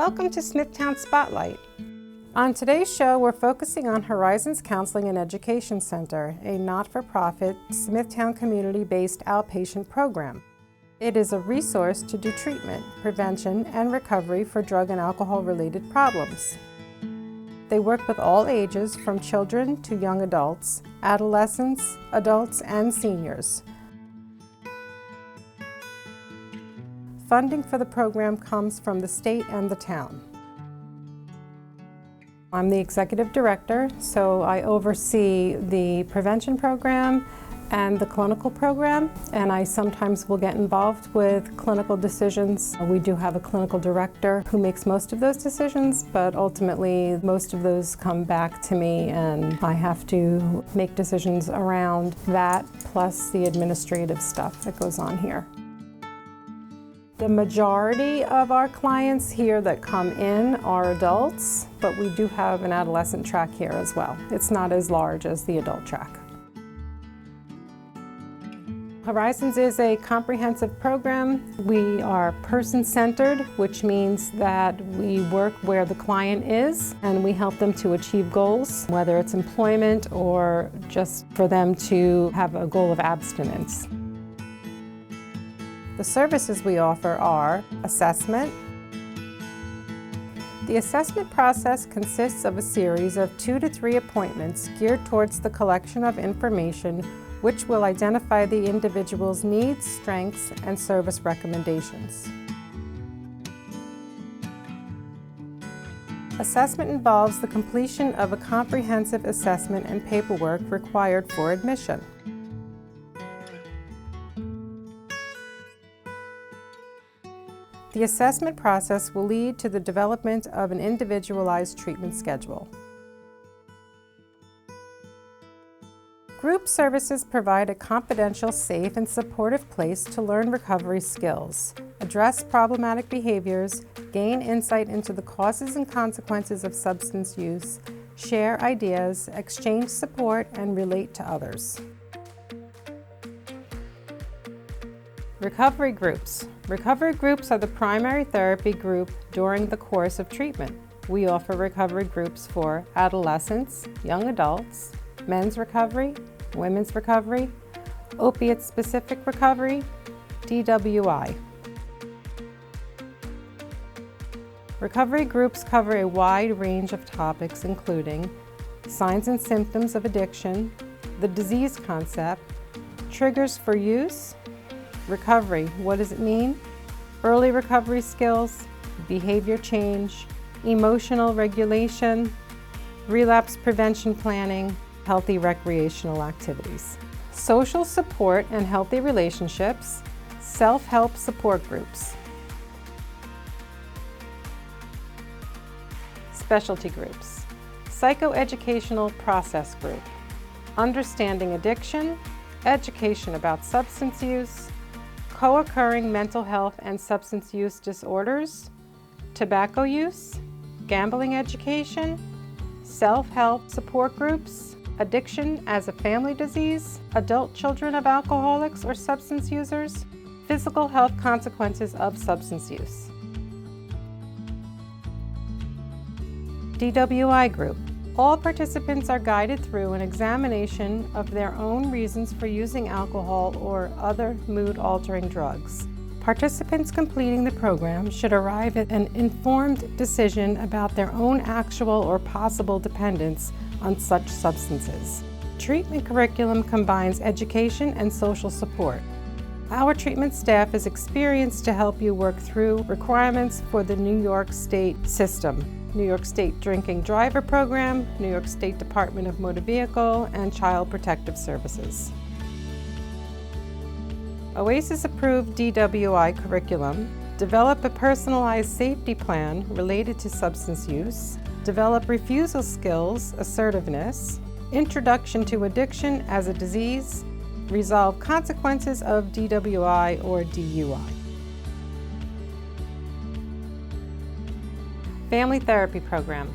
Welcome to Smithtown Spotlight. On today's show, we're focusing on Horizons Counseling and Education Center, a not-for-profit Smithtown community-based outpatient program. It is a resource to do treatment, prevention, and recovery for drug and alcohol-related problems. They work with all ages, from children to young adults, adolescents, adults, and seniors. Funding for the program comes from the state and the town. I'm the executive director, so I oversee the prevention program and the clinical program, and I sometimes will get involved with clinical decisions. We do have a clinical director who makes most of those decisions, but ultimately most of those come back to me, and I have to make decisions around that, plus the administrative stuff that goes on here. The majority of our clients here that come in are adults, but we do have an adolescent track here as well. It's not as large as the adult track. Horizons is a comprehensive program. We are person-centered, which means that we work where the client is and we help them to achieve goals, whether it's employment or just for them to have a goal of abstinence. The services we offer are assessment. The assessment process consists of a series of 2 to 3 appointments geared towards the collection of information which will identify the individual's needs, strengths, and service recommendations. Assessment involves the completion of a comprehensive assessment and paperwork required for admission. The assessment process will lead to the development of an individualized treatment schedule. Group services provide a confidential, safe, and supportive place to learn recovery skills, address problematic behaviors, gain insight into the causes and consequences of substance use, share ideas, exchange support, and relate to others. Recovery groups. Recovery groups are the primary therapy group during the course of treatment. We offer recovery groups for adolescents, young adults, men's recovery, women's recovery, opiate-specific recovery, DWI. Recovery groups cover a wide range of topics including signs and symptoms of addiction, the disease concept, triggers for use, recovery, what does it mean? Early recovery skills, behavior change, emotional regulation, relapse prevention planning, healthy recreational activities. Social support and healthy relationships, self-help support groups. Specialty groups, psychoeducational process group, understanding addiction, education about substance use, co-occurring mental health and substance use disorders, tobacco use, gambling education, self-help support groups, addiction as a family disease, adult children of alcoholics or substance users, physical health consequences of substance use. DWI group. All participants are guided through an examination of their own reasons for using alcohol or other mood-altering drugs. Participants completing the program should arrive at an informed decision about their own actual or possible dependence on such substances. Treatment curriculum combines education and social support. Our treatment staff is experienced to help you work through requirements for the New York State system. New York State Drinking Driver Program, New York State Department of Motor Vehicle, and Child Protective Services. OASIS-approved DWI curriculum, develop a personalized safety plan related to substance use, develop refusal skills, assertiveness, introduction to addiction as a disease, resolve consequences of DWI or DUI. Family Therapy Program.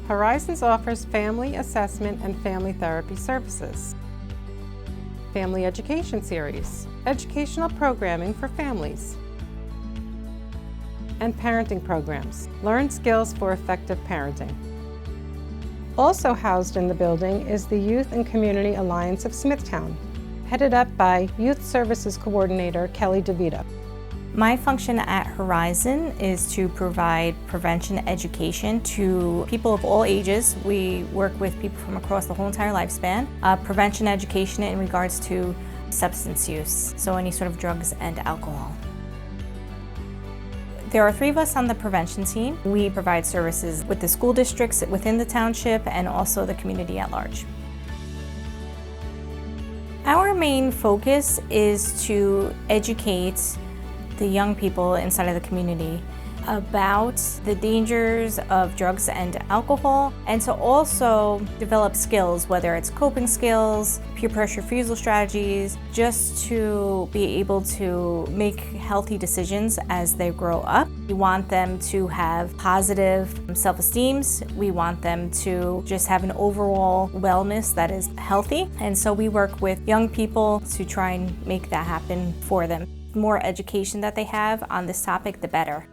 Horizons offers family assessment and family therapy services. Family Education Series. Educational programming for families. and parenting programs. Learn skills for effective parenting. Also housed in the building is the Youth and Community Alliance of Smithtown, headed up by Youth Services Coordinator Kelly DeVito. My function at Horizon is to provide prevention education to people of all ages. We work with people from across the whole entire lifespan. Prevention education in regards to substance use, so any sort of drugs and alcohol. There are 3 of us on the prevention team. We provide services with the school districts within the township and also the community at large. Our main focus is to educate the young people inside of the community about the dangers of drugs and alcohol, and to also develop skills, whether it's coping skills, peer pressure refusal strategies, just to be able to make healthy decisions as they grow up. We want them to have positive self-esteem. We want them to just have an overall wellness that is healthy, and so we work with young people to try and make that happen for them. The more education that they have on this topic, the better.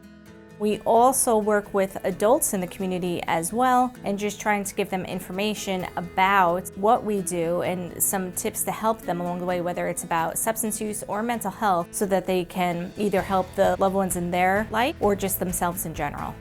We also work with adults in the community as well, and just trying to give them information about what we do and some tips to help them along the way, whether it's about substance use or mental health, so that they can either help the loved ones in their life or just themselves in general.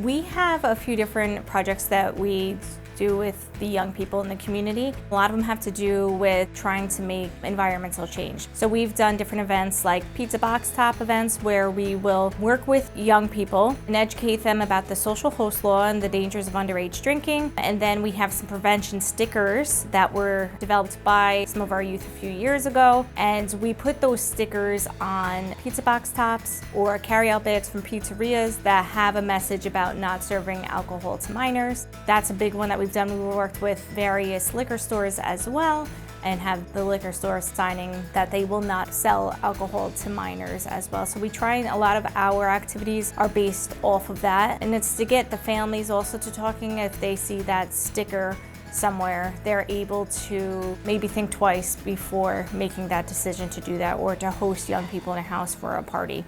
We have a few different projects that we do with the young people in the community. A lot of them have to do with trying to make environmental change. So we've done different events like pizza box top events, where we will work with young people and educate them about the social host law and the dangers of underage drinking. And then we have some prevention stickers that were developed by some of our youth a few years ago. And we put those stickers on pizza box tops or carry-out bags from pizzerias that have a message about not serving alcohol to minors. That's a big one that we've done. We worked with various liquor stores as well, and have the liquor stores signing that they will not sell alcohol to minors as well. So we try, and a lot of our activities are based off of that. And it's to get the families also to talking. If they see that sticker somewhere, they're able to maybe think twice before making that decision to do that, or to host young people in a house for a party.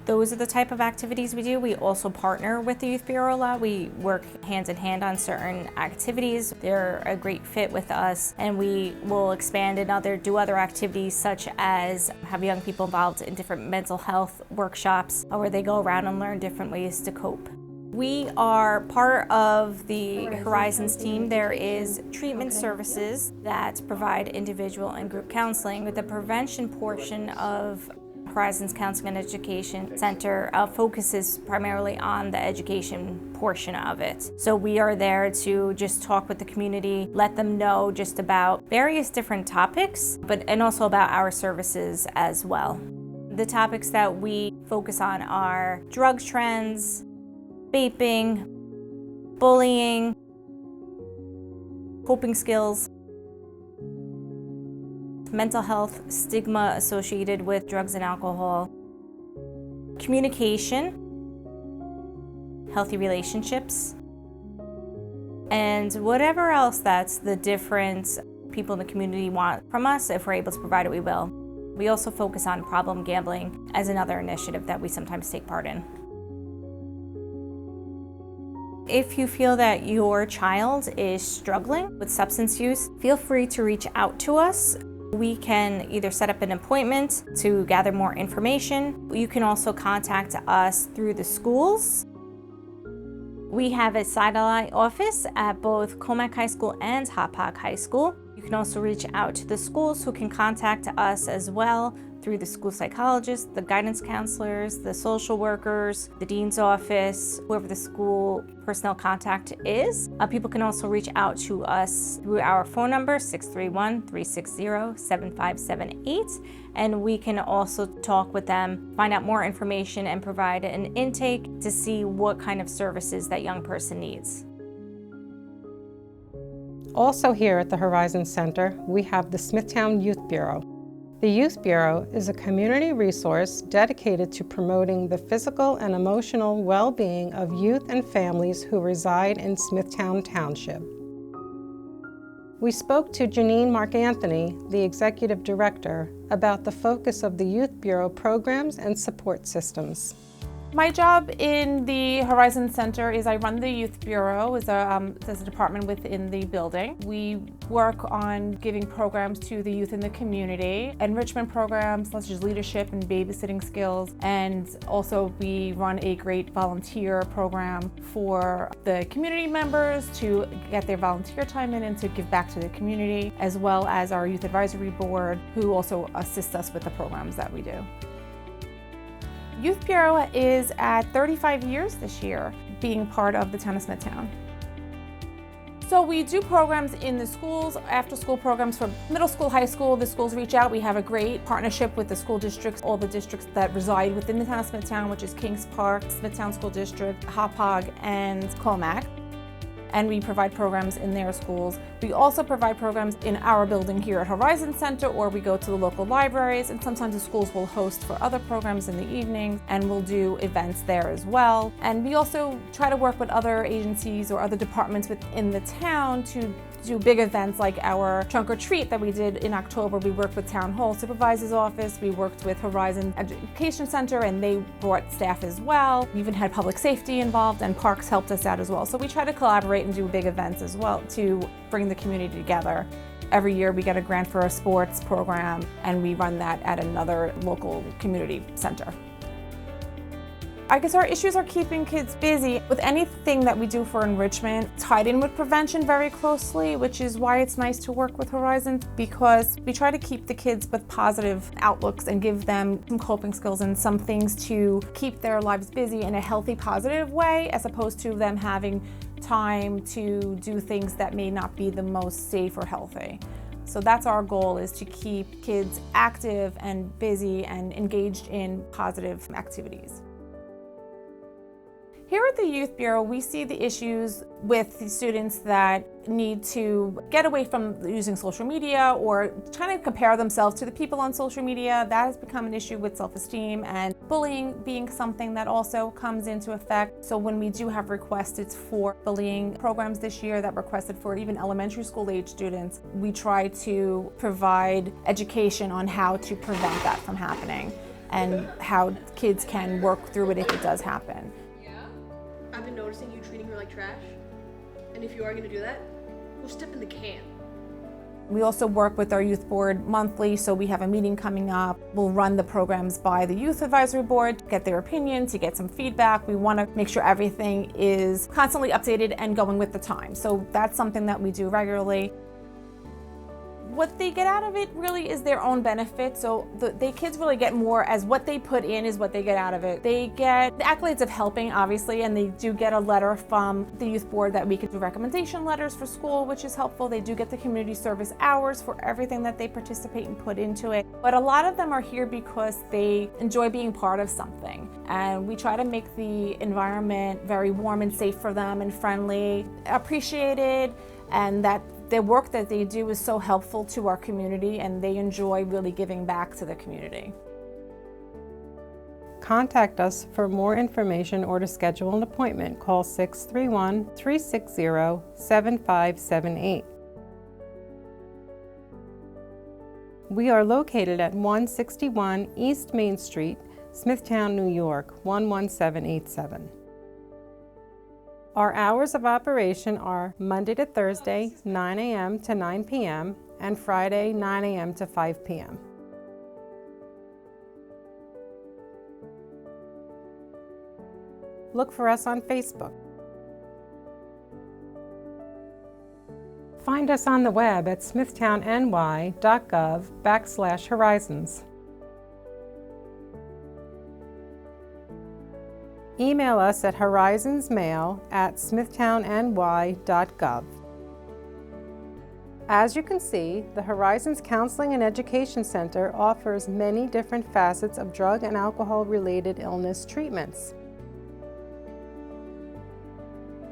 Those are the type of activities we do. We also partner with the Youth Bureau a lot. We work hand in hand on certain activities. They're a great fit with us, and we will expand and do other activities, such as have young people involved in different mental health workshops, where they go around and learn different ways to cope. We are part of the Horizons team. There is treatment services that provide individual and group counseling, with the prevention portion of Horizons Counseling and Education Center focuses primarily on the education portion of it. So we are there to just talk with the community, let them know just about various different topics, and also about our services as well. The topics that we focus on are drug trends, vaping, bullying, coping skills, mental health, stigma associated with drugs and alcohol, communication, healthy relationships, and whatever else that's the different people in the community want from us. If we're able to provide it, we will. We also focus on problem gambling as another initiative that we sometimes take part in. If you feel that your child is struggling with substance use, feel free to reach out to us. We can either set up an appointment to gather more information. You can also contact us through the schools. We have a satellite office at both Comac High School and Hauppauge High School. You can also reach out to the schools, who can contact us as well through the school psychologists, the guidance counselors, the social workers, the dean's office, whoever the school personnel contact is. People can also reach out to us through our phone number, 631-360-7578, and we can also talk with them, find out more information, and provide an intake to see what kind of services that young person needs. Also here at the Horizon Center, we have the Smithtown Youth Bureau. The Youth Bureau is a community resource dedicated to promoting the physical and emotional well-being of youth and families who reside in Smithtown Township. We spoke to Janine Mark-Anthony, the Executive Director, about the focus of the Youth Bureau programs and support systems. My job in the Horizon Center is I run the Youth Bureau as a department within the building. We work on giving programs to the youth in the community, enrichment programs such as leadership and babysitting skills, and also we run a great volunteer program for the community members to get their volunteer time in and to give back to the community, as well as our Youth Advisory Board, who also assists us with the programs that we do. Youth Bureau is at 35 years this year, being part of the town of Smithtown. So we do programs in the schools, after-school programs for middle school, high school. The schools reach out. We have a great partnership with the school districts, all the districts that reside within the town of Smithtown, which is Kings Park, Smithtown School District, Hauppauge, and Comac. And we provide programs in their schools. We also provide programs in our building here at Horizon Center, or we go to the local libraries, and sometimes the schools will host for other programs in the evenings, and we'll do events there as well. And we also try to work with other agencies or other departments within the town to do big events like our trunk or treat that we did in October. We worked with Town Hall Supervisor's Office, we worked with Horizon Education Center, and they brought staff as well. We even had public safety involved, and parks helped us out as well. So we try to collaborate and do big events as well to bring the community together. Every year we get a grant for a sports program, and we run that at another local community center. I guess our issues are keeping kids busy with anything that we do for enrichment, tied in with prevention very closely, which is why it's nice to work with Horizon, because we try to keep the kids with positive outlooks and give them some coping skills and some things to keep their lives busy in a healthy, positive way, as opposed to them having time to do things that may not be the most safe or healthy. So that's our goal, is to keep kids active and busy and engaged in positive activities. Here at the Youth Bureau, we see the issues with the students that need to get away from using social media or trying to compare themselves to the people on social media. That has become an issue with self-esteem, and bullying being something that also comes into effect. So when we do have requests, it's for bullying programs this year that requested for even elementary school age students. We try to provide education on how to prevent that from happening and how kids can work through it if it does happen. I've been noticing you treating her like trash, and if you are going to do that, go step in the can. We also work with our youth board monthly, so we have a meeting coming up. We'll run the programs by the youth advisory board, get their opinion, to get some feedback. We want to make sure everything is constantly updated and going with the time. So that's something that we do regularly. What they get out of it really is their own benefit. So the kids really get more as what they put in is what they get out of it. They get the accolades of helping, obviously, and they do get a letter from the youth board that we can do recommendation letters for school, which is helpful. They do get the community service hours for everything that they participate and put into it. But a lot of them are here because they enjoy being part of something. And we try to make the environment very warm and safe for them and friendly, appreciated, and that the work that they do is so helpful to our community, and they enjoy really giving back to the community. Contact us for more information or to schedule an appointment. Call 631-360-7578. We are located at 161 East Main Street, Smithtown, New York, 11787. Our hours of operation are Monday to Thursday, 9 a.m. to 9 p.m., and Friday, 9 a.m. to 5 p.m. Look for us on Facebook. Find us on the web at smithtownny.gov/horizons. Email us at horizonsmail@smithtownny.gov. As you can see, the Horizons Counseling and Education Center offers many different facets of drug and alcohol-related illness treatments.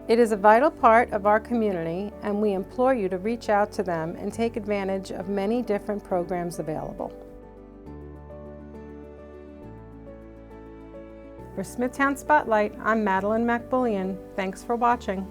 It is a vital part of our community, and we implore you to reach out to them and take advantage of many different programs available. For Smithtown Spotlight, I'm Madeline McBullion. Thanks for watching.